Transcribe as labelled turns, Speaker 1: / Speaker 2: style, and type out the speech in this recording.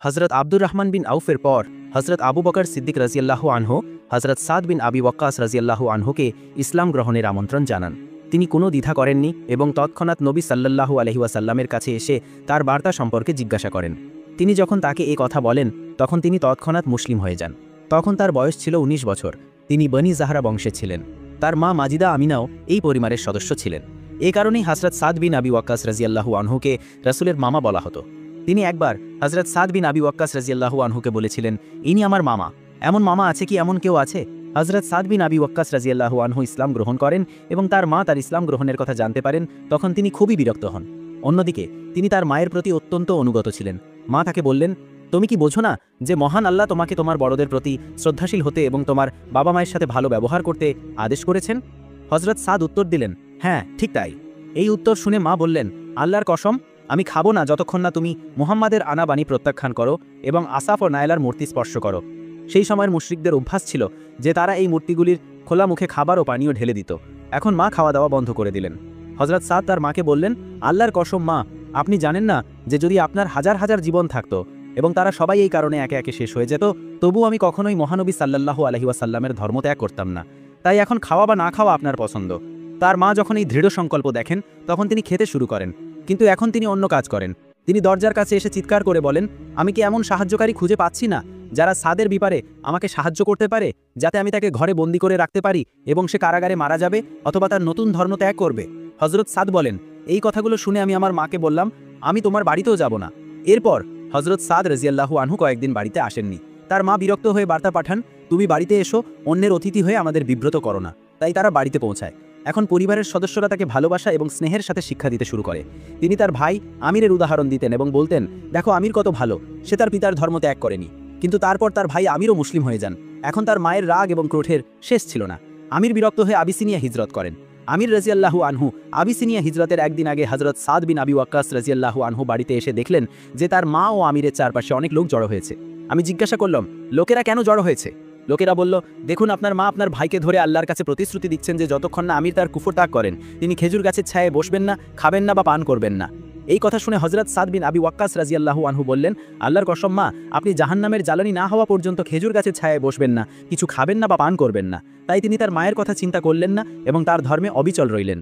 Speaker 1: হজরত আব্দুর রহমান বিন আউফের পর হজরত আবু বকর সিদ্দিক রাজিয়াল্লাহু আনহু হজরত সাদ বিন আবি ওয়াক্কাস রাজিয়াল্লাহু আনহুকে ইসলাম গ্রহণের আমন্ত্রণ জানান। তিনি কোনো দ্বিধা করেননি এবং তৎক্ষণাৎ নবী সাল্লাল্লাহু আলাইহি ওয়াসাল্লামের কাছে এসে তার বার্তা সম্পর্কে জিজ্ঞাসা করেন। তিনি যখন তাকে এই কথা বলেন তখন তিনি তৎক্ষণাৎ মুসলিম হয়ে যান। তখন তার বয়স ছিল ১৯ বছর। তিনি বনি জাহরা বংশে ছিলেন। তার মা মাজিদা আমিনাও এই পরিবারের সদস্য ছিলেন। এ কারণেই হজরত সাদ বিন আবি ওয়াক্কাস রাজিয়াল্লাহু আনহুকে রাসূলের মামা বলা হতো। তিনি একবার হজরত সাদ বিন আবি ওয়াক্কাস রাজিয়াল্লাহু আনহুকে বলেছিলেন, ইনি আমার মামা। এমন মামা আছে কি, এমন কেউ আছে? হজরত সাদ বিন আবি ওয়াক্কাস রাজিয়াল্লাহু আনহু ইসলাম গ্রহণ করেন এবং তার মা তার ইসলাম গ্রহণের কথা জানতে পারেন। তখন তিনি খুবই বিরক্ত হন। অন্যদিকে তিনি তার মায়ের প্রতি অত্যন্ত অনুগত ছিলেন। মা তাকে বললেন, তুমি কি বোঝো না যে মহান আল্লাহ তোমাকে তোমার বড়দের প্রতি শ্রদ্ধাশীল হতে এবং তোমার বাবা মায়ের সাথে ভালো ব্যবহার করতে আদেশ করেছেন? হজরত সাদ উত্তর দিলেন, হ্যাঁ, ঠিক তাই। এই উত্তর শুনে মা বললেন, আল্লাহর কসম, আমি খাবো না যতক্ষণ না তুমি মুহাম্মাদের আনা বাণী প্রত্যাখ্যান করো এবং আসাফ ও নায়লার মূর্তি স্পর্শ করো। সেই সময়ের মুশরিকদের অভ্যাস ছিল যে তারা এই মূর্তিগুলির খোলা মুখে খাবার ও পানীয় ঢেলে দিত। এখন মা খাওয়া দাওয়া বন্ধ করে দিলেন। হজরত সাদ তার মাকে বললেন, আল্লাহর কসম মা, আপনি জানেন না যে যদি আপনার হাজার হাজার জীবন থাকত এবং তারা সবাই এই কারণে একে একে শেষ হয়ে যেত, তবু আমি কখনোই মহানবী সাল্লাল্লাহু আলাইহি ওয়াসাল্লামের ধর্ম ত্যাগ করতাম না। তাই এখন খাওয়া বা না খাওয়া আপনার পছন্দ। তার মা যখন এই দৃঢ় সংকল্প দেখেন তখন তিনি খেতে শুরু করেন। কিন্তু এখন তিনি অন্য কাজ করেন। তিনি দরজার কাছে এসে চিৎকার করে বলেন, আমি কি এমন সাহায্যকারী খুঁজে পাচ্ছি না যারা সাদের ব্যাপারে আমাকে সাহায্য করতে পারে, যাতে আমি তাকে ঘরে বন্দি করে রাখতে পারি এবং সে কারাগারে মারা যাবে অথবা তার নতুন ধর্ম ত্যাগ করবে? হজরত সাদ বলেন, এই কথাগুলো শুনে আমি আমার মাকে বললাম, আমি তোমার বাড়িতেও যাব না। এরপর হজরত সাদ রাজিয়াল্লাহু আনহু কয়েকদিন বাড়িতে আসেননি। তার মা বিরক্ত হয়ে বার্তা পাঠান, তুমি বাড়িতে এসো, অন্যের অতিথি হয়ে আমাদের বিব্রত করো না। তাই তারা বাড়িতে পৌঁছায়। এখন পরিবারের সদস্যরা তাকে ভালোবাসা এবং স্নেহের সাথে শিক্ষা দিতে শুরু করে। তিনি তার ভাই আমিরের উদাহরণ দিতেন এবং বলতেন, দেখো আমির কত ভালো, সে তার পিতার ধর্ম ত্যাগ করেনি। কিন্তু তারপর তার ভাই আমিরও মুসলিম হয়ে যান। এখন তার মায়ের রাগ এবং ক্রোধের শেষ ছিল না। আমির বিরক্ত হয়ে আবিসিনিয়া হিজরত করেন। আমির রাজিয়াল্লাহু আনহু আবিসিনিয়া হিজরতের একদিন আগে হজরত সাদ বিন আবি ওয়াক্কাস রাজিয়াল্লাহু আনহু বাড়িতে এসে দেখলেন যে তার মা ও আমিরের চারপাশে অনেক লোক জড়ো হয়েছে। আমি জিজ্ঞাসা করলাম, লোকেরা কেন জড়ো হয়েছে? লোকেরা বলল, দেখুন আপনার মা আপনার ভাইকে ধরে আল্লাহর কাছে প্রতিশ্রুতি দিচ্ছেন যে যতক্ষণ না আমির তার কুফর ত্যাগ করেন তিনি খেজুর গাছের ছায়ায় বসবেন না, খাবেন না বা পান করবেন না। এই কথা শুনে হজরত সাদ বিন আবি ওয়াক্কাস রাজিয়াল্লাহু আনহু বললেন, আল্লাহর কসম মা, আপনি জাহান্নামের জ্বালানি না হওয়া পর্যন্ত খেজুর গাছের ছায়ায় বসবেন না, কিছু খাবেন না বা পান করবেন না। তাই তিনি তার মায়ের কথা চিন্তা করলেন না এবং তার ধর্মে অবিচল রইলেন।